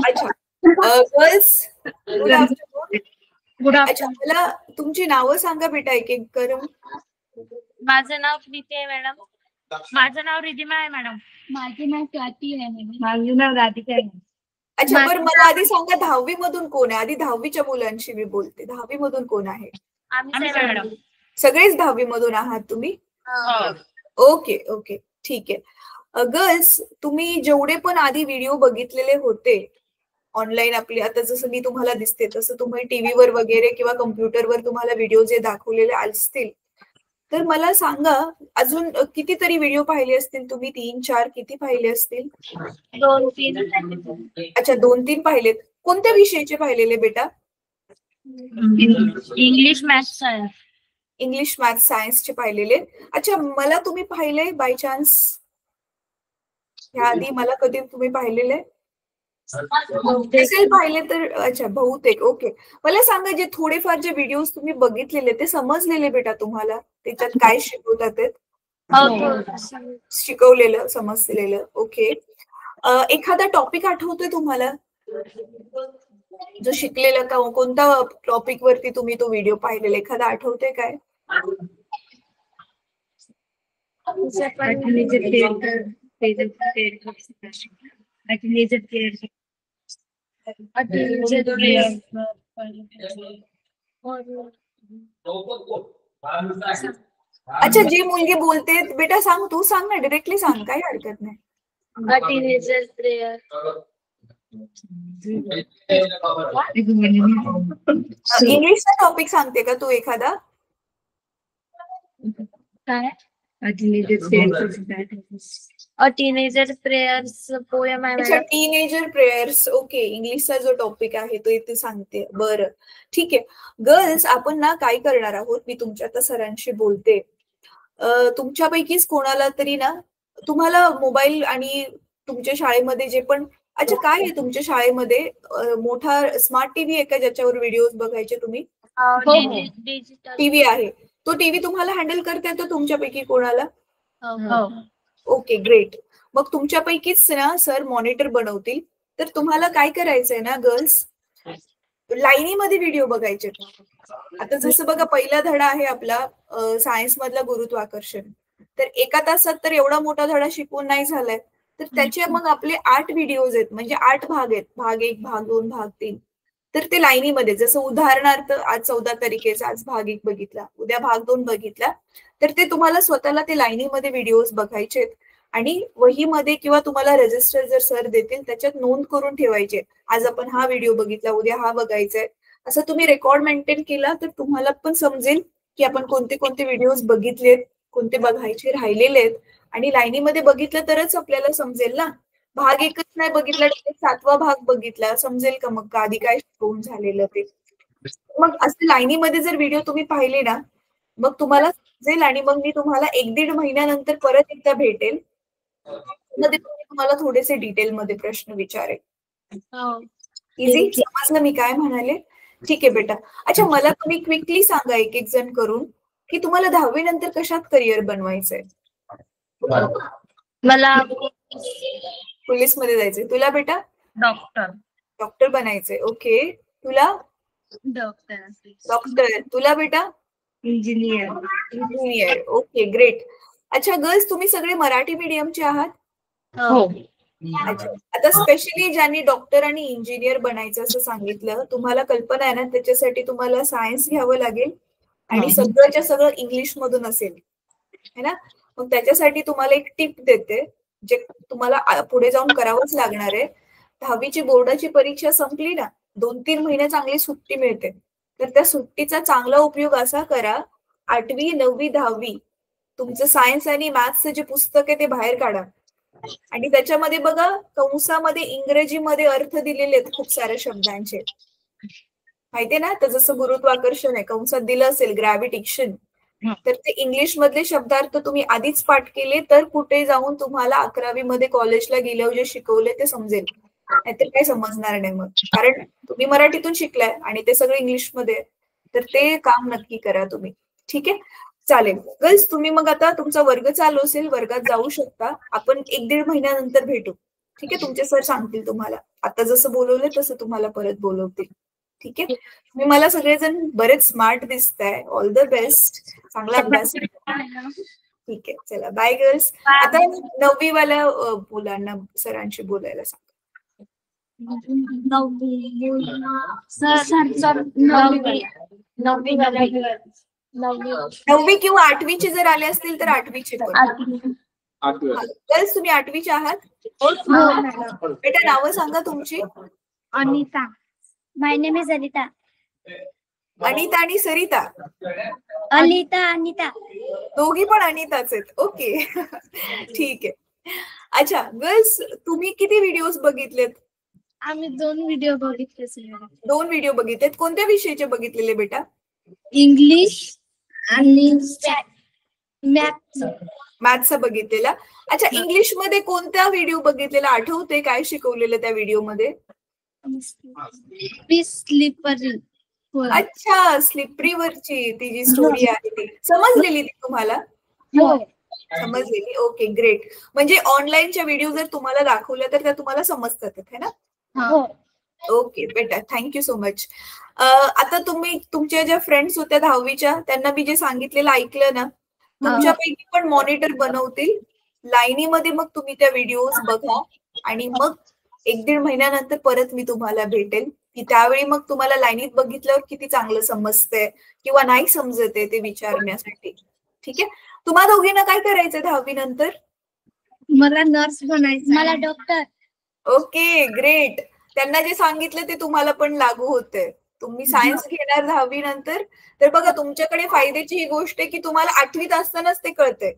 अच्छा girls good afternoon. अच्छा मला तुमची नावं सांगा बेटा एक एक करून. माझं नाव प्रीती आहे मॅडम. माझं नाव रिधिमा आहे मॅडम. माझं नाव स्वाती आहे मॅडम. माझं नाव राधिका आहे. अच्छा बरं मला आधी सांगा 10वी मधून कोण आहे. आधी 10वीच्या मुलांशी मी बोलते. 10वी मधून कोण आहे. आम्ही मॅडम सगळेच 10वी मधून आहात तुम्ही. ओके ओके ठीक आहे. गर्ल्स तुम्ही जेवढे पण आधी व्हिडिओ बघितलेले होते ऑनलाईन आपली आता जसं मी तुम्हाला दिसते तसं तुम्ही टीव्हीवर वगैरे किंवा कम्प्युटरवर तुम्हाला व्हिडिओ जे दाखवलेले असतील तर मला सांगा अजून कितीतरी व्हिडिओ पाहिले असतील तुम्ही. 3-4 किती पाहिले असतील. 2-3. अच्छा 2-3 पाहिलेत. कोणत्या विषयाचे पाहिलेले बेटा. English maths science. English maths सायन्सचे पाहिलेले. अच्छा मला तुम्ही पाहिले बाय चान्स ह्या आधी मला कधी तुम्ही पाहिलेले असेल पाहिले तर. अच्छा बहुतेक. ओके मला सांगा जे थोडेफार जे व्हिडिओज तुम्ही बघितलेले ते समजलेले बेटा तुम्हाला त्याच्यात काय शिकवतात ते शिकवलेलं समजलेलं. ओके एखादा टॉपिक आठवतोय तुम्हाला जो शिकलेला का कोणता टॉपिक वरती तुम्ही तो व्हिडिओ पाहिलेला एखादा आठवतोय काय. अच्छा जी मुलगी बोलते बेटा सांग तू सांग ना डायरेक्टली सांग काही हरकत नाही. Teenager prayer. इंग्लिशचा टॉपिक सांगते का तू एखादा. काय टीनेजर प्रेयर्स पोएम आहे. अच्छा टीनेजर प्रेयर्स. ओके इंग्लिशचा जो टॉपिक आहे तो इथे सांगते. बरं ठीक आहे. गर्ल्स आपण ना काय करणार आहोत मी तुमच्या आता सरांशी बोलते. तुमच्यापैकीच कोणाला तरी ना तुम्हाला मोबाईल आणि तुमच्या शाळेमध्ये जे पण अच्छा काय आहे तुमच्या शाळेमध्ये मोठा स्मार्ट टीव्ही आहे का ज्याच्यावर व्हिडिओज बघायचे तुम्ही. टीव्ही आहे. तो टीव्ही तुम्हाला हँडल करता येतो तुमच्यापैकी कोणाला. Okay great. मग तुमच्यापैकीच ना सर मॉनिटर बनवतील तर तुम्हाला काय करायचंय ना गर्ल्स लाईनीमध्ये व्हिडिओ बघायचे. आता जसं बघा पहिला धडा आहे आपला सायन्स मधला गुरुत्वाकर्षण तर एका तासात तर एवढा मोठा धडा शिकवून नाही झालाय तर त्याचे मग आपले 8 व्हिडिओज आहेत म्हणजे 8 भाग आहेत. भाग 1 भाग 2 भाग 3 तर ते लाईनीमध्ये जसं उदाहरणार्थ आज 14 तारखेचा आज भाग 1 बघितला उद्या भाग 2 बघितला तर ते तुम्हाला स्वतःला ते लाईनीमध्ये व्हिडिओज बघायचे आणि वहीमध्ये किंवा तुम्हाला रजिस्टर जर सर देतील त्याच्यात नोंद करून ठेवायचे. आज आपण हा व्हिडिओ बघितला उद्या हा बघायचा आहे असं तुम्ही रेकॉर्ड मेंटेन केला तर तुम्हाला पण समजेल की आपण कोणते कोणते व्हिडिओज बघितलेत कोणते बघायचे राहिलेले आहेत आणि लाईनीमध्ये बघितलं तरच आपल्याला समजेल ना. भाग 1च नाही बघितला 7वा भाग बघितला समजेल का मग आधी काय शिकवून झालेलं ते. मग असं लाईनीमध्ये जर व्हिडिओ तुम्ही पाहिले ना मग तुम्हाला समजेल आणि मग मी तुम्हाला 1-1.5 महिन्यानंतर परत एकदा भेटेल मध्ये तुम्हाला थोडेसे डिटेलमध्ये प्रश्न विचारेल. इझी समजलं मी काय म्हणाले. ठीक आहे बेटा. अच्छा मला तुम्ही क्विकली सांगा एक एक जण करून की तुम्हाला 10वी नंतर कशात करिअर बनवायचंय. मला पोलीस मध्ये जायचंय. तुला बेटा डॉक्टर बनायचंय. ओके तुला डॉक्टर. तुला बेटा इंजिनियर. Okay great. अच्छा गर्ल्स तुम्ही सगळे मराठी मीडियमचे आहात. अच्छा आता स्पेशली ज्यांनी डॉक्टर आणि इंजिनियर बनायचं असं सांगितलं तुम्हाला कल्पना आहे ना त्याच्यासाठी तुम्हाला सायन्स घ्यावं लागेल आणि सगळंच्या सगळं इंग्लिश मधून असेल है ना. मग त्याच्यासाठी तुम्हाला एक टिप देते जे तुम्हाला पुढे जाऊन करावंच लागणार आहे. 10वीची बोर्डाची परीक्षा संपली ना 2-3 महिने चांगली सुट्टी मिळते तर त्या सुट्टीचा चांगला उपयोग असा करा 8वी 9वी 10वी तुमचं सायन्स आणि मॅथ्सचं जे पुस्तक आहे ते बाहेर काढा आणि त्याच्यामध्ये बघा कंसामध्ये इंग्रजीमध्ये अर्थ दिलेले आहेत खूप साऱ्या शब्दांचे माहितीये ना. तर जसं गुरुत्वाकर्षण आहे कंसात दिलं असेल ग्रॅव्हिटेशन तर ते इंग्लिश मधले शब्दार्थ तुम्ही आधीच पाठ केले तर कुठे जाऊन तुम्हाला 11वी मध्ये कॉलेजला गेल्यावर जे शिकवले ते समजेल नाहीतर काही समजणार नाही मग कारण तुम्ही मराठीतून शिकलाय आणि ते सगळं इंग्लिश मध्ये तर ते काम नक्की करा तुम्ही. ठीक आहे. चालेल गर्ल्स, तुम्ही मग आता तुमचा वर्ग चालू असेल, वर्गात जाऊ शकता. आपण 1-1.5 महिन्यानंतर भेटू. ठीक आहे, तुमचे सर सांगतील तुम्हाला. आता जसं बोलवलं तसं तुम्हाला परत बोलवतील. ठीक आहे, तुम्ही मला सगळेजण बरेच स्मार्ट दिसताय. ऑल द बेस्ट, चांगला अभ्यास. ठीक आहे, चला बाय गर्ल्स. आता 9वी वाल्या मुलांना सरांशी बोलायला सांगा. 9वी किंवा 8वीचे जर आले असतील तर 8वीचे पण. गर्ल्स, तुम्ही 8वीचे आहात? बेटा नावं सांगा तुमची. अनिता. माय नेम इज अनिता. अनिता आणि सरिता. अनिता. दोघी पण अनिताच आहेत. ओके. ठीक आहे. अच्छा गर्ल्स, तुम्ही किती व्हिडिओज बघितलेत? आम्ही 2 व्हिडिओ बघितले. 2 व्हिडिओ बघितलेत. कोणत्या विषयाचे बघितलेले बेटा? इंग्लिश आणि मॅथ्सचा बघितलेला. अच्छा, इंग्लिश मध्ये कोणत्या व्हिडिओ बघितलेला आठवते? काय शिकवलेलं त्या व्हिडिओ मध्ये? स्लिपरी. अच्छा, स्लिपरी वरची ती जी स्टोरी आहे ती समजलेली ती तुम्हाला? समजलेली. Okay, great. म्हणजे ऑनलाईनच्या व्हिडिओ जर तुम्हाला दाखवल्या तर त्या तुम्हाला समजतात है ना? ओके बेटा, थँक्यू सो मच. आता तुम्ही तुमच्या ज्या फ्रेंड्स होत्या 10वीच्या, त्यांना मी जे सांगितलेलं ऐकलं ना? तुमच्यापैकी पण मॉनिटर बनवतील लाईनीमध्ये. मग तुम्ही त्या व्हिडिओज बघा आणि मग 1-1.5 महिन्यानंतर परत मी तुम्हाला भेटेल, की त्यावेळी मग तुम्हाला लाईनीत बघितल्यावर किती चांगलं समजतंय किंवा नाही समजते ते विचारण्यासाठी. ठीक आहे, तुम्हा दोघींना काय करायचंय 10वी नंतर? मला नर्स बनायचं. मला डॉक्टर. Okay, great. त्यांना जे सांगितलं ते तुम्हाला पण लागू होतंय. तुम्ही सायन्स घेणार 10वी नंतर, तर बघा तुमच्याकडे फायद्याची ही गोष्ट आहे की तुम्हाला 8वीत असतानाच ते कळतंय.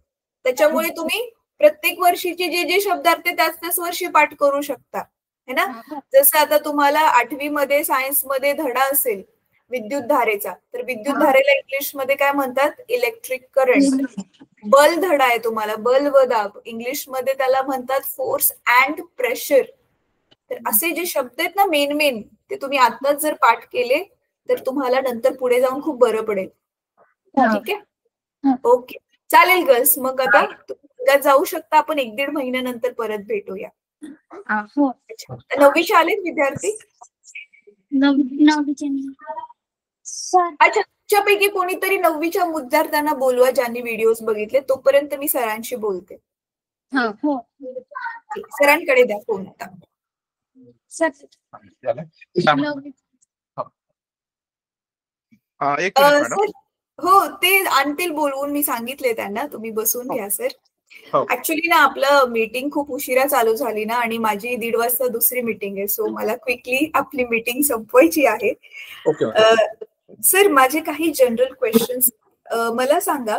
त्याच्यामुळे तुम्ही प्रत्येक वर्षीचे जे जे शब्दार्थ त्याच वर्षी पाठ करू शकता है ना? जसं आता तुम्हाला 8वी मध्ये सायन्स मध्ये धडा असेल विद्युत धारेचा, तर विद्युत धारेला इंग्लिश मध्ये काय म्हणतात? Electric current. बल धडा आहे तुम्हाला, बल व दाब. इंग्लिश मध्ये त्याला म्हणतात फोर्स अँड प्रेशर. तर असे जे शब्द आहेत ना मेन ते तुम्ही आताच जर पाठ केले तर तुम्हाला नंतर पुढे जाऊन खूप बरं पडेल. ठीक आहे, ओके चालेल गर्ल्स. मग आता तुम्ही जाऊ शकता. आपण 1-1.5 महिन्यानंतर परत भेटूया. 9वीचे आलेत विद्यार्थी? अच्छा, तुमच्यापैकी कोणीतरी 9वीच्या विद्यार्थ्यांना बोलवा ज्यांनी व्हिडिओज बघितले. तोपर्यंत मी सरांशी बोलते. सरांकडे द्या फोन आता. हो, ते आणतील बोलवून. मी सांगितले त्यांना. तुम्ही बसून घ्या सर. ऍक्च्युली ना आपलं मीटिंग खूप उशिरा चालू झाली ना, आणि माझी 1:30 वाजता दुसरी मीटिंग आहे. सो मला क्विकली आपली मीटिंग संपवायची आहे. सर, माझे काही जनरल क्वेश्चन्स. मला सांगा,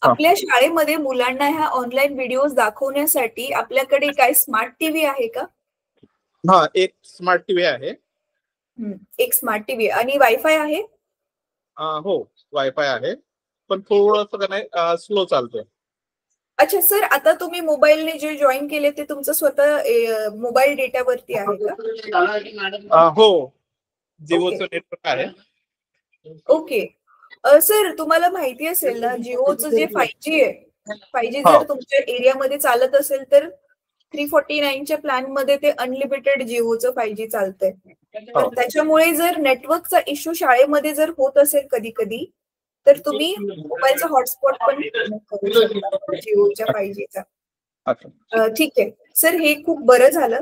आपल्या शाळेमध्ये मुलांना ह्या ऑनलाईन व्हिडिओज दाखवण्यासाठी आपल्याकडे काय स्मार्ट टीव्ही आहे का? हा, एक स्मार्ट टीव्ही आहे. एक स्मार्ट टीव्ही आणि वायफाय आहे? हो, वायफाय आहे, पण थोडंसं स्लो चालतोय. अच्छा सर, आता तुम्ही मोबाईलने जे जॉईन केले ते तुमचं स्वतः मोबाईल डेटावरती आहे का? हो, जिओचं नेटवर्क आहे. ओके सर, तुम्हाला माहिती असेल ना जिओचं जे 5G आहे, 5G जर तुमच्या एरियामध्ये चालत असेल तर 349च्या प्लॅन मध्ये ते अनलिमिटेड जिओचं 5G चालतंय. तर त्याच्यामुळे जर नेटवर्कचा इश्यू शाळेमध्ये जर होत असेल कधी कधी, तर तुम्ही मोबाईलचा हॉटस्पॉट पण करू शकता जिओच्या 5Gचा. ठीक आहे सर, हे खूप बरं झालं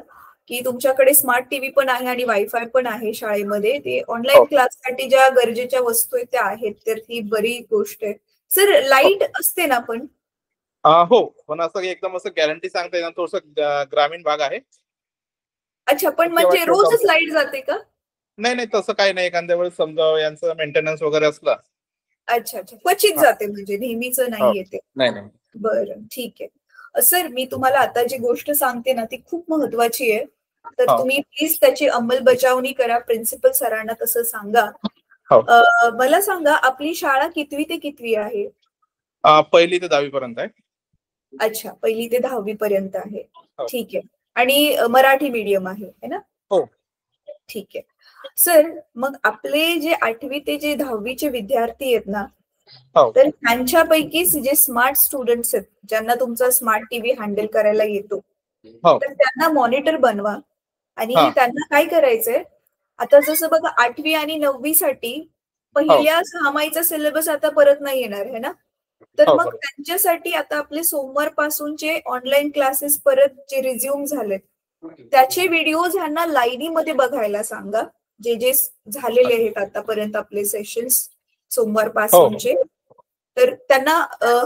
की तुमच्याकडे स्मार्ट टीव्ही पण आहे आणि वायफाय पण आहे शाळेमध्ये. ते ऑनलाईन क्लाससाठी ज्या गरजेच्या वस्तू आहेत त्या आहेत, तर ही बरी गोष्ट आहे. सर, लाईट असते ना पण? हो, पण असं एकदम असं गॅरंटी सांगता येणार, थोडंसं ग्रामीण भाग आहे. अच्छा, पण म्हणजे रोजच लाईट जाते का? नाही, तसं काही नाही. एखाद्या वेळेस समजा यांचं मेंटेनन्स वगैरे असला. अच्छा, क्वचित जाते, म्हणजे नेहमीच नाही येते. नाही. बरं, ठीक आहे सर. मी तुम्हाला आता जी गोष्ट सांगते ना ती खूप महत्वाची आहे, तर तुम्ही प्लीज त्याची अंमलबजावणी करा. प्रिन्सिपल सरांना तसं सांगा. मला सांगा, आपली शाळा कितवी ते कितवी आहे? 1ली ते 10वी पर्यंत आहे. अच्छा, 1ली ते 10वी पर्यंत आहे. ठीक आहे. आणि मराठी मीडियम आहे ना? हो, ठीक आहे सर. मग आपले जे 8वी ते जे 10वीचे विद्यार्थी आहेत ना, हो. तर त्यांच्यापैकीच जे स्मार्ट स्टुडंट्स आहेत, ज्यांना तुमचा स्मार्ट टीव्ही हँडल करायला येतो, हो. तर त्यांना मॉनिटर बनवा. आणि हा. त्यांना काय करायचंय, आता जसं बघा 8वी आणि 9वी साठी पहिल्या 6 माहीचा सिलेबस आता परत नाही येणार आहे ना, तर हो, मग बरोबर. त्यांच्यासाठी आता आपले सोमवारपासूनचे ऑनलाईन क्लासेस परत जे रिझ्यूम झालेत, त्याचे व्हिडिओज ह्यांना लाईनीमध्ये बघायला सांगा, जे जे झालेले आहेत आतापर्यंत आपले सेशन्स सोमवारपासूनचे. तर त्यांना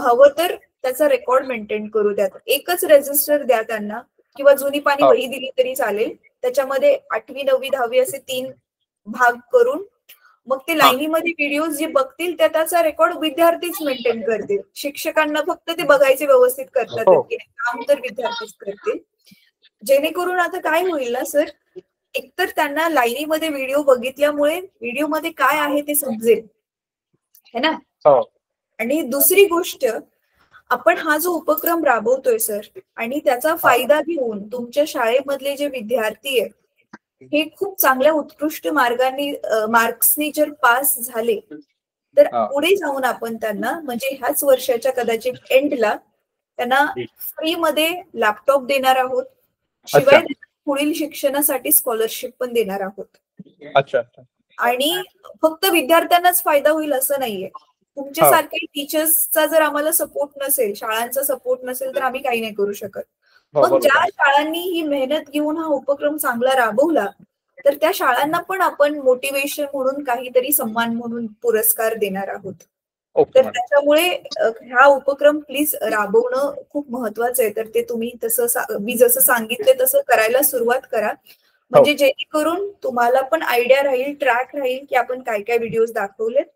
हवं तर त्याचा रेकॉर्ड मेंटेन करू द्या. एकच रजिस्टर द्या त्यांना, किंवा जुनी पानी वही दिली तरी चालेल. त्याच्यामध्ये 8वी 9वी 10वी असे 3 भाग करून मग ते लाईनीमध्ये व्हिडिओज जे बघतील त्याचा रेकॉर्ड विद्यार्थीच मेंटेन करतील. शिक्षकांना फक्त ते बघायचे व्यवस्थित करतात की नाही, काम तर विद्यार्थीच करतील. जेणेकरून आता काय होईल ना सर, एकतर त्यांना लाईनीमध्ये व्हिडिओ बघितल्यामुळे व्हिडिओमध्ये काय आहे ते समजेल, है ना. आणि दुसरी गोष्ट, आपण हा जो उपक्रम राबवतोय सर, आणि त्याचा फायदा घेऊन तुमच्या शाळेमधले जे विद्यार्थी आहेत हे खूप चांगल्या उत्कृष्ट मार्क्सनी जर पास झाले, तर पुढे जाऊन आपण त्यांना म्हणजे ह्याच वर्षाच्या कदाचित एंडला त्यांना फ्रीमध्ये लॅपटॉप देणार आहोत. शिवाय पुढील शिक्षणासाठी स्कॉलरशिप पण देणार आहोत. अच्छा. आणि फक्त विद्यार्थ्यांनाच फायदा होईल असं नाहीये. तुमच्यासारखे टीचर्सचा जर आम्हाला सपोर्ट नसेल, शाळांचा सपोर्ट नसेल, तर आम्ही काही नाही करू शकत. मग ज्या शाळांनी ही मेहनत घेऊन हा उपक्रम चांगला राबवला, तर त्या शाळांना पण आपण मोटिवेशन म्हणून काहीतरी सन्मान म्हणून पुरस्कार देणार आहोत. तर त्याच्यामुळे हा उपक्रम प्लीज राबवणं खूप महत्वाचं आहे. तर ते तुम्ही तसं मी जसं सांगितलं तसं करायला सुरुवात करा, म्हणजे जेणेकरून तुम्हाला पण आयडिया राहील, ट्रॅक राहील की आपण काय काय व्हिडिओज दाखवलेत,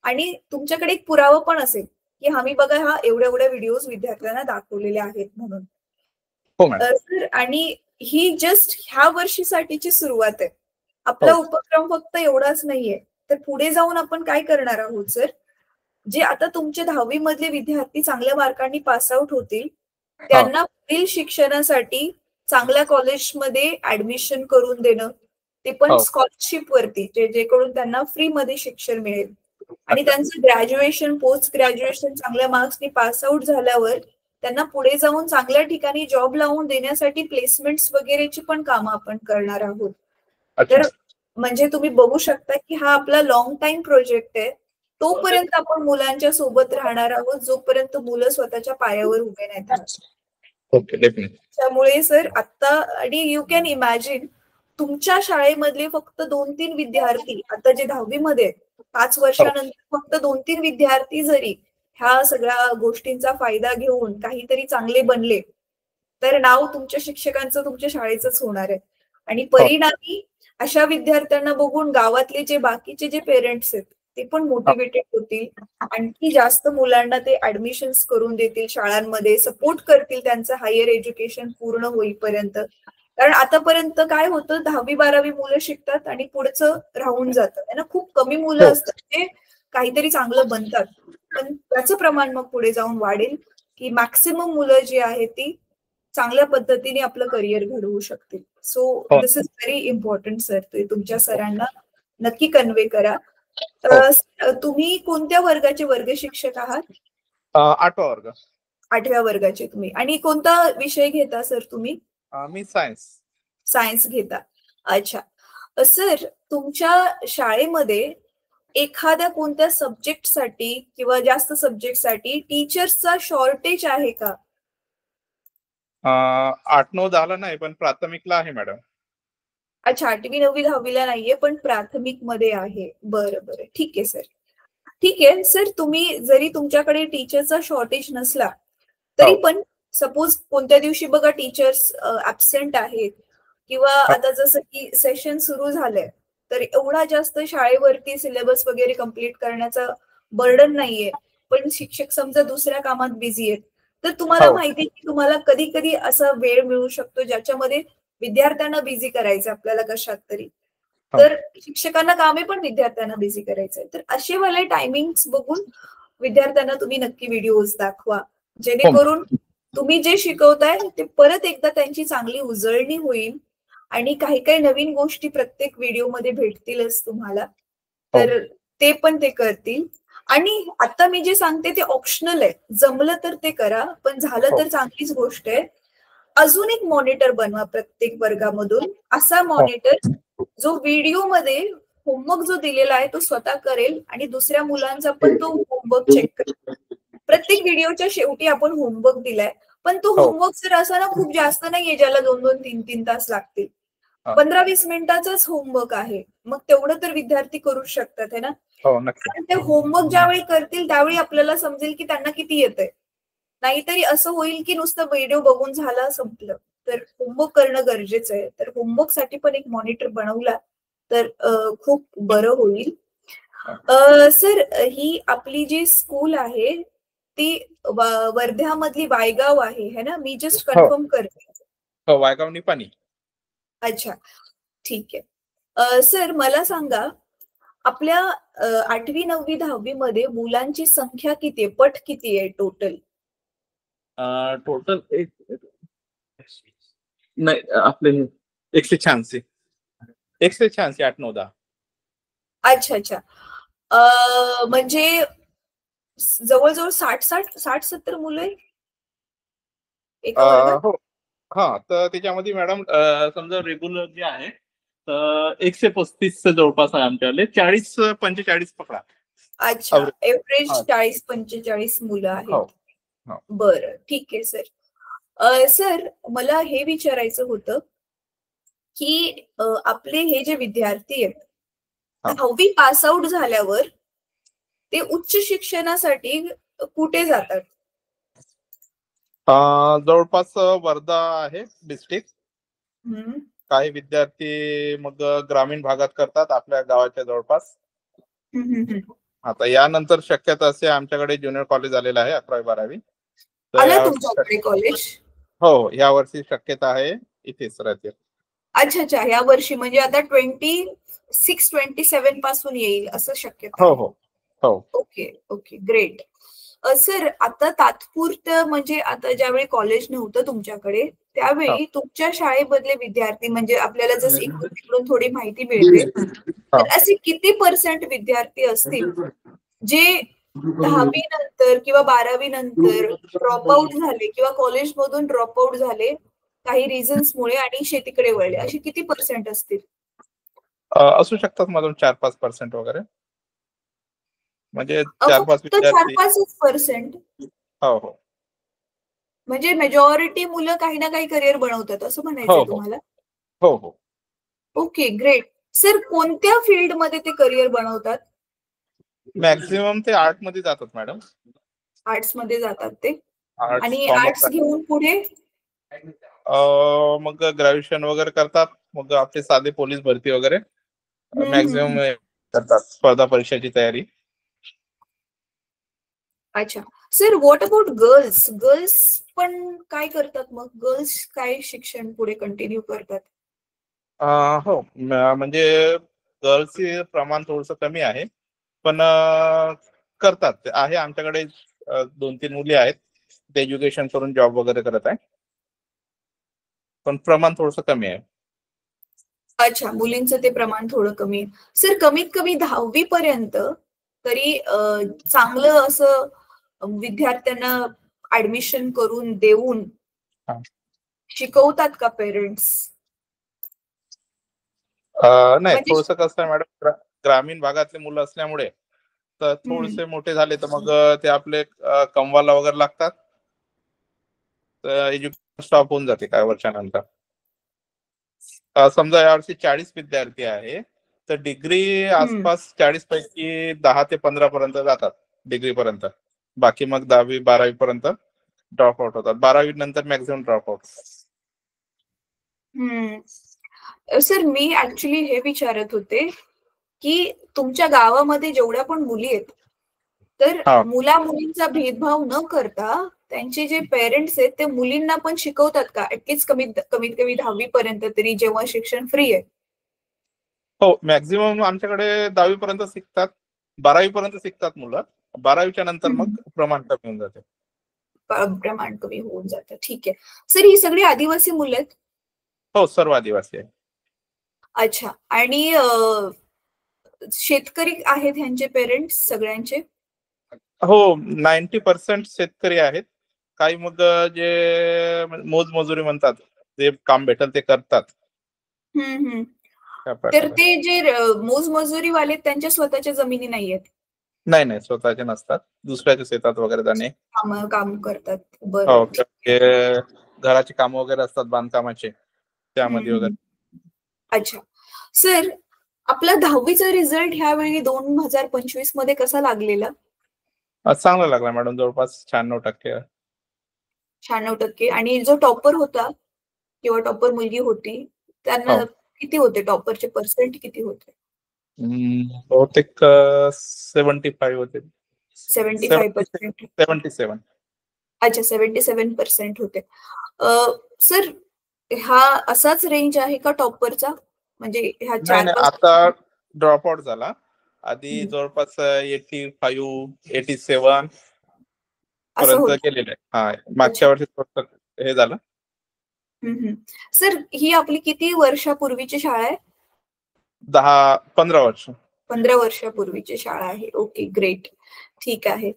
आणि तुमच्याकडे एक पुरावा पण असेल की मी बघा हा एवढ्या व्हिडिओज विद्यार्थ्यांना दाखवलेले आहेत म्हणून. सर, आणि ही जस्ट ह्या वर्षीसाठीची सुरुवात आहे. आपला उपक्रम फक्त एवढाच नाहीये. तर पुढे जाऊन आपण काय करणार आहोत सर, जे आता तुमचे 10वी मधले विद्यार्थी चांगल्या मार्कांनी पासआउट होतील, त्यांना पुढील शिक्षणासाठी चांगल्या कॉलेजमध्ये ऍडमिशन करून देणं, ते पण स्कॉलरशिप वरती, जेणेकरून त्यांना फ्री मध्ये शिक्षण मिळेल. आणि त्यांचं ग्रॅज्युएशन, पोस्ट ग्रॅज्युएशन चांगल्या मार्क्सनी पासआउट झाल्यावर त्यांना पुढे जाऊन चांगल्या ठिकाणी जॉब लावून देण्यासाठी प्लेसमेंट्स वगैरेची पण कामं आपण करणार आहोत. तर म्हणजे तुम्ही बघू शकता की हा आपला लॉंग टाइम प्रोजेक्ट आहे. तोपर्यंत आपण मुलांच्या सोबत राहणार आहोत, जोपर्यंत मुलं स्वतःच्या पायावर उभे नाहीत. त्यामुळे सर आता, आणि यू कॅन इमॅजिन, तुमच्या शाळेमधले फक्त 2-3 विद्यार्थी, आता जे 10वी मध्ये 5 वर्षानंतर फक्त 2-3 विद्यार्थी जरी ह्या सगळ्या गोष्टींचा फायदा घेऊन काहीतरी चांगले बनले, तर नाव तुमच्या शिक्षकांचं, तुमच्या शाळेचंच होणार आहे. आणि परिणामी अशा विद्यार्थ्यांना बघून गावातले जे बाकीचे जे पेरेंट्स आहेत ते पण मोटिवेटेड होतील, आणखी जास्त मुलांना ते ऍडमिशन्स करून देतील शाळांमध्ये, सपोर्ट करतील त्यांचं हायर एज्युकेशन पूर्ण होईपर्यंत. कारण आतापर्यंत काय होतं, 10वी 12वी मुलं शिकतात आणि पुढचं राहून जातं ना. खूप कमी मुलं असतात ते काहीतरी चांगलं बनतात, पण त्याचं प्रमाण मग पुढे जाऊन वाढेल की मॅक्सिमम मुलं जी आहेत ती चांगल्या पद्धतीने आपलं करिअर घडवू शकतील. So this is very important sir. तुमच्या सरांना नक्की कन्वे करा. तुम्ही कोणत्या वर्गाचे वर्ग शिक्षक आहात? 8वा वर्ग. 8व्या वर्गाचे तुम्ही. आणि कोणता विषय घेता सर तुम्ही? मी सायन्स घेता. अच्छा सर, तुमच्या शाळेमध्ये एखाद्या कोणत्या सब्जेक्टसाठी किंवा जास्त सब्जेक्टसाठी टीचर्सचा शॉर्टेज आहे का? 8-9 झालं नाही, पण प्राथमिकला आहे मॅडम. अच्छा, 8वी 9वी 10वीला नाहीये, पण प्राथमिक मध्ये आहे. बरं, ठीक आहे सर. ठीक आहे सर, तुम्ही जरी तुमच्याकडे टीचरचा शॉर्टेज नसला तरी पण सपोज कोणत्या दिवशी बघा टीचर्स ऍब्सेंट आहेत, किंवा आता जसं की सेशन सुरू झालंय, तर एवढा जास्त शाळेवरती सिलेबस वगैरे कम्प्लीट करण्याचा बर्डन नाहीये, पण शिक्षक समजा दुसऱ्या कामात बिझी आहेत, तर तुम्हाला माहिती की तुम्हाला कधी कधी असा वेळ मिळू शकतो ज्याच्यामध्ये विद्यार्थ्यांना बिझी करायचं आपल्याला कशात तरी, तर शिक्षकांना कामे पण विद्यार्थ्यांना बिझी करायचंय. तर असे वाले टायमिंग्स बघून विद्यार्थ्यांना तुम्ही नक्की व्हिडिओज दाखवा, जेणेकरून तुम्ही जे शिकवताय ते परत एकदा त्यांची चांगली उजळणी होईल, आणि काही काही नवीन गोष्टी प्रत्येक व्हिडिओमध्ये भेटतीलच तुम्हाला, तर ते पण ते करतील. आणि आता मी जे सांगते ते ऑप्शनल आहे, जमलं तर ते करा, पण झालं तर चांगलीच गोष्ट आहे. अजून एक मॉनिटर बनवा प्रत्येक वर्गामधून, असा मॉनिटर जो व्हिडिओ मध्ये होमवर्क जो दिलेला आहे तो स्वतः करेल आणि दुसऱ्या मुलांचा पण तो होमवर्क चेक करेल. प्रत्येक व्हिडिओच्या शेवटी आपण होमवर्क दिलाय, पण तो होमवर्क जर असा ना खूप जास्त नाहीये ज्याला 2-2, 3-3 तास लागतील. 15-20 मिनिटाचाच होमवर्क आहे, मग तेवढं तर विद्यार्थी करू शकतात है ना. कारण ते होमवर्क ज्यावेळी करतील त्यावेळी आपल्याला समजेल की त्यांना किती येतंय. नाहीतरी असं होईल की नुसतं व्हिडिओ बघून झालं संपलं. तर होमवर्क करणं गरजेचं आहे. तर होमवर्क साठी पण एक मॉनिटर बनवला तर खूप बरं होईल. सर, ही आपली जी स्कूल आहे ती वर्ध्यामधली वायगाव आहे है ना, मी जस्ट कन्फर्म करते. वायगाव निपाणी. अच्छा, ठीक आहे. सर मला सांगा, आपल्या 8वी 9वी 10वी मध्ये मुलांची संख्या किती आहे, पट किती आहे टोटल? टोटल नाही आपले 186 8, 9, 10. अच्छा. म्हणजे जवळजवळ 60-70 मुलं आहे एका वर्गात? हो. हा, तर त्याच्यामध्ये मॅडम समजा रेग्युलर जे आहे तर 135 जवळपास आहे आमच्याकडे. 40-45 पकडा. अच्छा, एव्हरेज 40-45 मुलं आहेत. बरं, ठीक आहे सर. सर मला हे विचारायचं होतं की आपले हे जे विद्यार्थी आहेत 10वी पास आउट झाल्यावर ते उच्च शिक्षणासाठी कुठे जातात? जवळपास वर्धा आहे डिस्ट्रिक्ट. काही विद्यार्थी मग ग्रामीण भागात करतात आपल्या गावाच्या जवळपास. आता यानंतर शक्यता असे आमच्याकडे ज्युनियर कॉलेज आलेलं आहे 11वी 12वी. आलं तुमच्याकडे कॉलेज? हो, या वर्षी शक्यता आहे इथेच राहतील. अच्छा, या वर्षी म्हणजे आता 26-27 पासून येईल असं शक्यता? हो. Okay, great. सर आता तात्पुरतं म्हणजे आता ज्यावेळी कॉलेज नव्हतं तुमच्याकडे त्यावेळी तुमच्या शाळेमधले विद्यार्थी म्हणजे आपल्याला जसं इकडून तिकडून थोडी माहिती मिळते, तर असे किती % विद्यार्थी असतील जे 10वी नंतर किंवा 12वी नंतर ड्रॉपआउट झाले किंवा कॉलेजमधून ड्रॉपआउट झाले काही रिझन्समुळे आणि शेतीकडे वळले, असे किती % असतील? असू शकतात मधून 4-5% वगैरे. म्हणजे 4-5 विद्यार्थी. 4-5%? हो. म्हणजे मेजॉरिटी मुलं काही ना काही करिअर बनवतात असं म्हणायचंय तुम्हाला? हो. Okay, great. सर कोणत्या फील्ड मध्ये ते करिअर बनवतात? मॅक्झिमम ते आर्ट मध्ये जातात मॅडम. आर्ट्स मध्ये जातात ते? आणि आर्ट्स घेऊन पुढे मग ग्रॅज्युएशन वगैरे करतात, मग आपले साधे पोलीस भरती वगैरे मॅक्झिमम करतात, स्पर्धा परीक्षेची तयारी. अच्छा sir, what about girls? Girls पण काय करतात मग? गर्ल्स काय शिक्षण पुढे कंटिन्यू करतात? हो, म्हणजे गर्ल्सचे प्रमाण थोडंसं कमी आहे, पण करतात. आहे आमच्याकडे 2-3 मुली आहेत ते एज्युकेशन करून जॉब वगैरे करत आहे, पण प्रमाण थोडंसं कमी आहे. अच्छा, मुलींचं ते प्रमाण थोडं कमी आहे. सर कमीत कमी 10वी पर्यंत तरी चांगलं असं विद्यार्थ्यांना ऍडमिशन करून देऊन शिकवतात का पेरेंट्स? नाही, थोडंसं कसं आहे मॅडम, ग्रामीण भागातले मुलं असल्यामुळे तर थोडेसे मोठे झाले तर मग ते आपले कमवायला वगैरे लागतात, तर एज्युकेशन स्टॉप होऊन जाते काही वर्षानंतर. समजा यावर्षी 40 विद्यार्थी आहे तर डिग्री आसपास 40 पैकी 10 ते 15 पर्यंत जातात डिग्री पर्यंत. बाकी मग 10वी 12वी पर्यंत ड्रॉप आउट होतात. 12वी नंतर मॅक्झिमम ड्रॉप आउट. सर मी ऍक्च्युली हे विचारत होते की तुमच्या गावामध्ये जेवढ्या पण मुली आहेत तर मुला मुलींचा भेदभाव न करता त्यांचे जे पेरेंट्स आहेत ते मुलींना पण शिकवतात का? ऍटलीस्ट कमीत कमी 10वी पर्यंत तरी, जेव्हा शिक्षण फ्री आहे? हो, मॅक्झिमम आमच्याकडे 10वी पर्यंत शिकतात, 12वी पर्यंत शिकतात मुलं. 12वीच्या नंतर मग प्रमाण कमी होऊन जाते. प्रमाण कमी होऊन जातं, ठीक आहे. सर ही सगळी आदिवासी मुलं आहेत? हो, सर्व आदिवासी आहे. अच्छा, आणि शेतकरी आहेत ह्यांचे पेरेंट्स सगळ्यांचे? हो, 90% शेतकरी आहेत. काही मग जे मोजमजुरी म्हणतात, जे काम भेटेल ते करतात. हम्म. त्या तर प्रकारे. ते जे मोजमजुरी वाले त्यांच्या स्वतःच्या जमिनी नाहीयेत, नाही स्वतःचे नसतात, दुसऱ्याच्या शेतात वगैरे जाणे. काम करतात. हो, बरं. ते घराची कामं वगैरे असतात बांधकामाचे, त्यामध्ये वगैरे. अच्छा सर, आपला 10वीचा रिझल्ट ह्यावेळी 2025 मध्ये कसा लागलेला? चांगला लागला मॅडम, जवळपास 96%. 96%. आणि जो टॉपर होता किंवा टॉपर मुलगी होती त्यांना हो. किती होते? टॉपरचे पर्सेंट किती होते? बहुतेक 75 होते. 75%. 77. अच्छा, 77% होते. सर, हा असाच रेंज आहे का टॉपरचा? म्हणजे ह्या नाही 4-5 आता ड्रॉप आउट झाला. आधी जवळपास 85, 87 असं पर्यंत होतं. गेलेलं आहे. हा, मागच्या वर्षी थोडं हे झालं. सर, ही आपली किती वर्षापूर्वीची शाळा आहे? 10-15 वर्ष. 15 वर्षापूर्वीची शाळा आहे. Okay, great. ठीक आहे.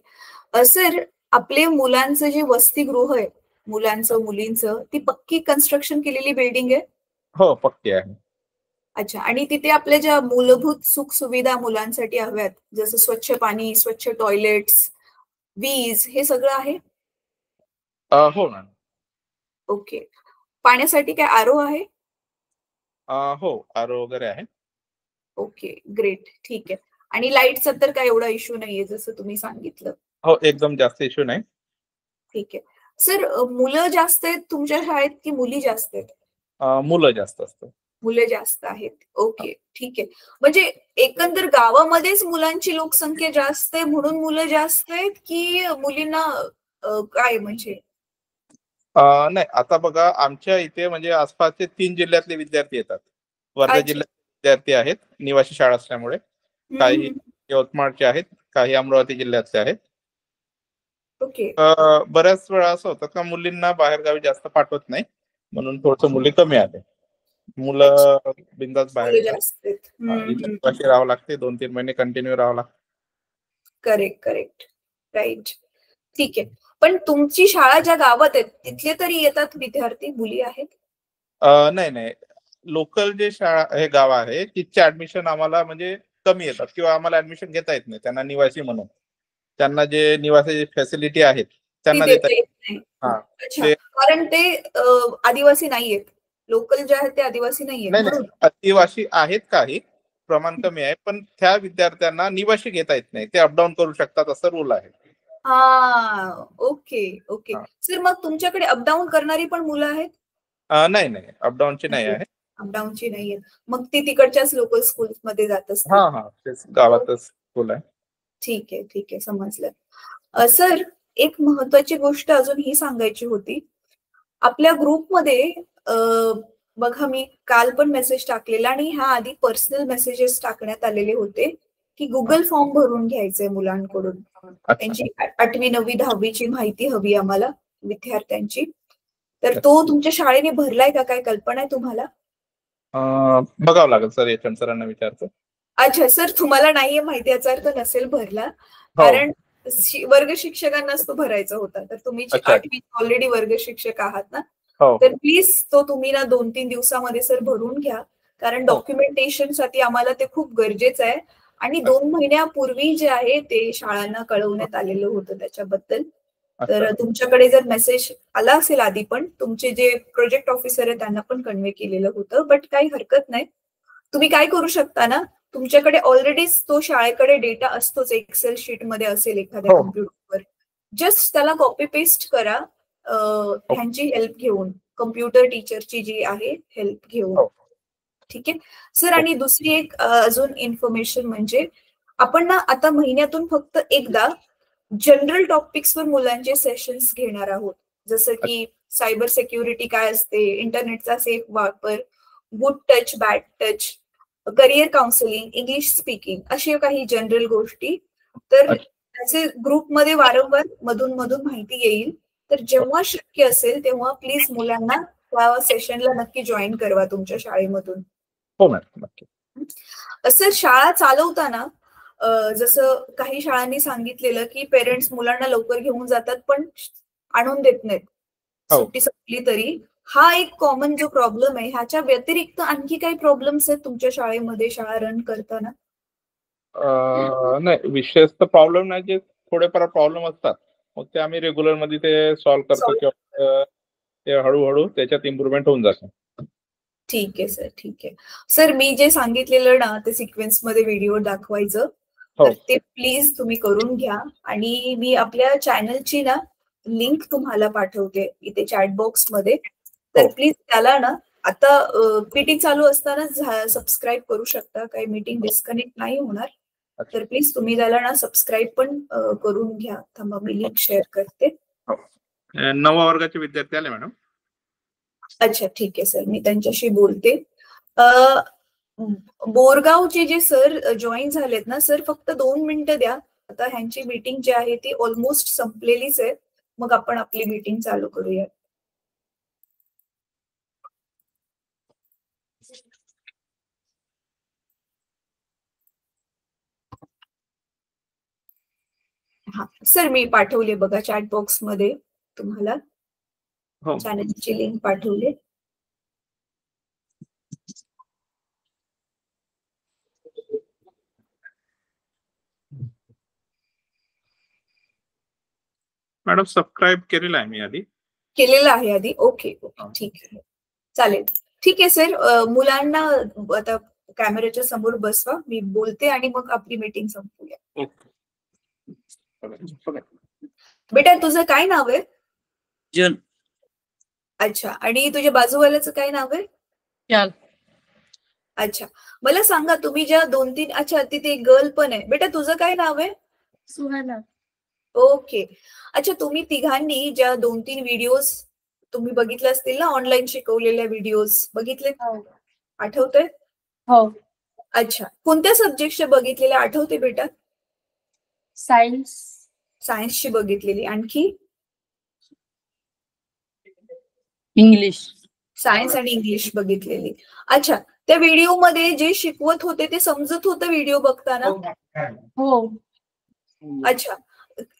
सर, आपले मुलांचं जे वसतिगृह आहे, मुलांचं मुलींचं, ती पक्की कन्स्ट्रक्शन केलेली बिल्डिंग आहे? हो, पक्की आहे. अच्छा. आणि तिथे आपल्या ज्या मूलभूत सुख सुविधा मुलांसाठी हव्यात, जसं स्वच्छ पाणी, स्वच्छ टॉयलेट्स, वीज, हे सगळं आहे? हो मॅडम. ओके. पाण्यासाठी काय आरो आहे? हो, आरो वगैरे आहे. Okay, great. ठीक आहे. आणि लाईटचा तर काय एवढा इश्यू नाहीये, जसं तुम्ही सांगितलं. हो, एकदम जास्त इश्यू नाही. ठीक आहे. सर, मुलं जास्त आहेत तुमच्या शाळेत की मुली जास्त आहेत? मुलं जास्त असतात. मुलं जास्त आहेत. ओके, ठीक आहे. म्हणजे एकंदर गावामध्येच मुलांची लोकसंख्या जास्त आहे म्हणून मुलं जास्त आहेत, की मुलींना काय म्हणजे? नाही, आता बघा, आमच्या इथे म्हणजे आसपासचे 3 जिल्ह्यातले विद्यार्थी येतात. वर्धा अच्छा. जिल्ह्यात विद्यार्थी आहेत, निवासी शाळा असल्यामुळे. काही यवतमाळचे आहेत, काही अमरावती जिल्ह्यातले आहेत. ओके. बऱ्याच वेळा असं होतं का मुलींना बाहेरगावी जास्त पाठवत नाही, म्हणून थोडस मुली कमी आले. मुलं बिंदास बाहेर मुलं येतात. जास्त आहेत. इथे निवासी राहावं लागते, 2-3 महिने कंटिन्यू राहावं लागतं. करेक्ट. राईट. ठीक आहे. पण तुमची शाळा ज्या गावात आहेत तिथले तरी येतात विद्यार्थी, मुली आहेत? नाही, लोकल जे शाळा हे गाव आहे तिथचे ऍडमिशन आम्हाला म्हणजे कमी येतात, किंवा आम्हाला ऍडमिशन घेता येत नाही त्यांना निवासी म्हणून. त्यांना जे निवासी फॅसिलिटी आहेत ती त्यांना देता देता येत. येत नाही. हा, अच्छा, कारण ते आदिवासी नाहीयेत. लोकल जे आहेत ते आदिवासी नाहीयेत नाही म्हणून. आदिवासी आहेत, काही प्रमाण कमी आहे, पण त्या विद्यार्थ्यांना निवासी घेता येत नाही, ते अपडाऊन करू शकतात असं रूल आहे. ओके. हा. सर, मग तुमच्याकडे अपडाऊन करणारी पण मुलं आहेत? नाही, अपडाऊनची नाही आहे. अपडाऊनची नाहीये. मग ती तिकडच्याच लोकल स्कूल मध्ये जात असतील. हा, तेच गावातच स्कूल आहे. ठीक आहे, समजलं. सर, एक महत्वाची गोष्ट अजून ही सांगायची होती. आपल्या ग्रुपमध्ये बघा, मी काल पण मेसेज टाकलेला आणि ह्या आधी पर्सनल मेसेजेस टाकण्यात आलेले होते की गुगल फॉर्म भरून घ्यायचंय मुलांकडून. त्यांची 8वी, 9वी, 10वीची माहिती हवी आम्हाला विद्यार्थ्यांची. तर तो तुमच्या शाळेने भरलाय का? काय कल्पना आहे तुम्हाला? बघावं लागेल सर, एच एम सरांना विचारतो. अच्छा सर, तुम्हाला नाहीये माहिती, याचा अर्थ नसेल भरला, कारण वर्ग शिक्षकांनाच तो भरायचा होता. तर तुम्ही 8वी ऑलरेडी वर्ग शिक्षक आहात ना, तर प्लीज तो तुम्ही ना 2-3 दिवसामध्ये सर भरून घ्या, कारण डॉक्युमेंटेशन साठी आम्हाला ते खूप गरजेचं आहे. आणि 2 महिन्यापूर्वी जे आहे ते शाळांना कळवण्यात आलेलं होतं त्याच्याबद्दल. तर तुमच्याकडे जर मेसेज आला असेल आधी, पण तुमचे जे प्रोजेक्ट ऑफिसर आहे त्यांना पण कन्वे केलेलं होतं, बट काही हरकत नाही. तुम्ही काय करू शकता ना, तुमच्याकडे ऑलरेडीच तो शाळेकडे डेटा असतोच, एक्सेल शीट मध्ये असेल एखाद्या कम्प्युटरवर. जस्ट त्याला कॉपी पेस्ट करा, ह्यांची हेल्प घेऊन, कम्प्युटर टीचरची जी आहे हेल्प घेऊन. ठीक आहे सर. आणि दुसरी एक अजून इन्फॉर्मेशन म्हणजे, आपण ना आता महिन्यातून फक्त एकदा जनरल टॉपिक्सवर मुलांचे सेशन्स घेणार आहोत, जसं की सायबर सिक्युरिटी काय असते, इंटरनेटचा सेफ वापर, good touch, bad touch, career counselling, English speaking, अशा काही जनरल गोष्टी. तर त्याचे ग्रुपमध्ये वारंवार मधून माहिती येईल. तर जेव्हा शक्य असेल तेव्हा प्लीज मुलांना त्या सेशनला नक्की जॉईन करवा तुमच्या शाळेमधून. हो मॅडम, नक्की. सर, शाळा चालवताना जसं काही शाळांनी सांगितलेलं की पेरेंट्स मुलांना लवकर घेऊन जातात पण आणून देत नाहीत, सुट्टी संपली तरी. हा एक कॉमन जो प्रॉब्लेम आहे, ह्याच्या व्यतिरिक्त आणखी काही प्रॉब्लेम्स आहेत तुमच्या शाळेमध्ये शाळा रन करताना? नाही, विशेष तर प्रॉब्लेम नाही, जे थोडेफार प्रॉब्लेम असतात मग ते आम्ही रेग्युलर मध्ये ते सॉल्व्ह करतो किंवा ते हळूहळू त्याच्यात इम्प्रुव्हमेंट होऊन जातं. ठीक आहे सर, ठीक आहे सर. मी जे सांगितलेलं ना ते सिक्वेन्स मध्ये व्हिडिओ दाखवायचं, तर ते प्लीज तुम्ही करून घ्या. आणि मी आपल्या चॅनलची ना लिंक तुम्हाला पाठवते इथे चॅट बॉक्स मध्ये, तर प्लीज त्याला ना आता मीटिंग चालू असताना सबस्क्राईब करू शकता, काही मीटिंग डिस्कनेक्ट नाही होणार. तर प्लीज तुम्ही त्याला ना सबस्क्राईब पण करून घ्या. थांबा मी लिंक शेअर करते. 9वा वर्गाचे विद्यार्थी आले मॅडम. अच्छा ठीक आहे सर, मी त्यांच्याशी बोलते. बोरगावचे जे सर जॉईन झालेत ना सर, फक्त 2 मिनिटं द्या. आता ह्यांची मीटिंग जी आहे ती ऑलमोस्ट संपलेलीच आहे, मग आपण आपली मीटिंग चालू करूया. हा सर, मी पाठवले बघा चॅट बॉक्स मध्ये तुम्हाला चॅनलची लिंक पाठवली. मॅडम सबस्क्राईब केलेलं आहे मी आधी. केलेलं आहे आधी? ओके ओके ठीक आहे, चालेल. ठीक आहे सर, मुलांना आता कॅमेऱ्याच्या समोर बसवा, मी बोलते आणि मग आपली मीटिंग संपूया. बेटा तुझं काय नाव आहे? जन. अच्छा, आणि तुझ्या बाजूवाल्याचं काय नाव आहे? चाल. अच्छा, मला सांगा तुम्ही ज्या 2-3, अच्छा तिथे एक गर्ल पण आहे. बेटा तुझं काय नाव आहे? सुहाना. ओके. अच्छा, तुम्ही तिघांनी ज्या 2-3 व्हिडिओज तुम्ही बघितले असतील ना, ऑनलाईन शिकवलेल्या व्हिडिओज बघितले, आठवतंय? हो. अच्छा, कोणत्या सब्जेक्टचे बघितलेले आठवते बेटा? सायन्स. सायन्सची बघितलेली. आणखी? इंग्लिश. सायन्स आणि इंग्लिश बघितलेली. अच्छा, त्या व्हिडिओ मध्ये जे शिकवत होते ते समजत होतं व्हिडिओ बघताना? हो. अच्छा,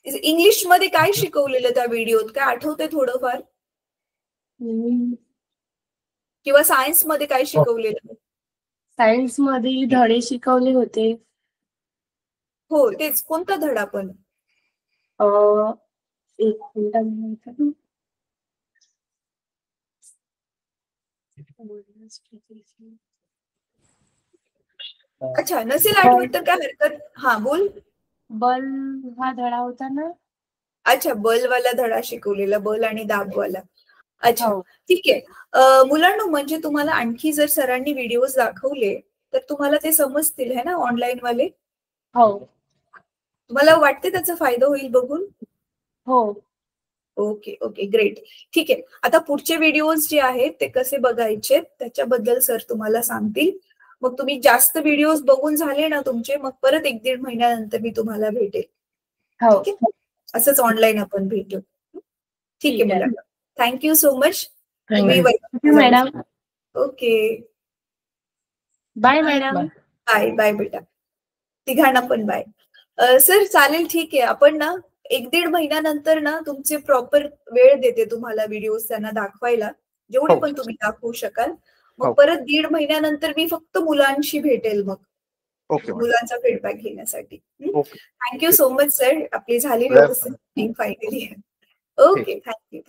इंग्लिश मध्ये काय शिकवलेलं त्या व्हिडिओत, काय आठवतंय थोडंफार? किंवा सायन्स मध्ये काय शिकवलेलं? सायन्स मध्ये धडे शिकवले होते. हो तेच, कोणता धडा पण? एक मिनिट. अच्छा, नसेल आठवत तर काय हरकत. हा बोल. बल हा धडा होता ना. अच्छा, बलवाला धडा शिकवलेला, बल आणि दाबवाला. अच्छा ठीक आहे. मुलांनो, म्हणजे तुम्हाला आणखी जर सरांनी व्हिडिओज दाखवले तर तुम्हाला ते समजतील है ना ऑनलाईन वाले? हो. तुम्हाला वाटते त्याचा फायदा होईल बघून? हो. Okay okay great. ठीक आहे, आता पुढचे व्हिडिओज जे आहेत ते कसे बघायचे त्याच्याबद्दल सर तुम्हाला सांगतील. मग तुम्ही जास्त व्हिडिओज बघून झाले ना तुमचे, मग परत 1-1.5 महिन्यानंतर मी तुम्हाला भेटेल. ठीक आहे, असंच ऑनलाईन आपण भेटू. ठीक आहे मुलांना, thank you so much. Madam. Okay, bye madam. Bye bye बेटा, तिघांना पण बाय. सर चालेल, ठीक आहे. आपण ना 1-1.5 महिन्यानंतर ना तुमचे प्रॉपर वेळ देते तुम्हाला व्हिडिओज त्यांना दाखवायला, जेवढे पण तुम्ही दाखवू शकाल. मग परत 1.5 महिन्यानंतर मी फक्त मुलांशी भेटेल, मग मुलांचा फीडबॅक घेण्यासाठी. थँक्यू सो मच सर, आपली झाली व्यवस्थित फायनली. Okay, thank you.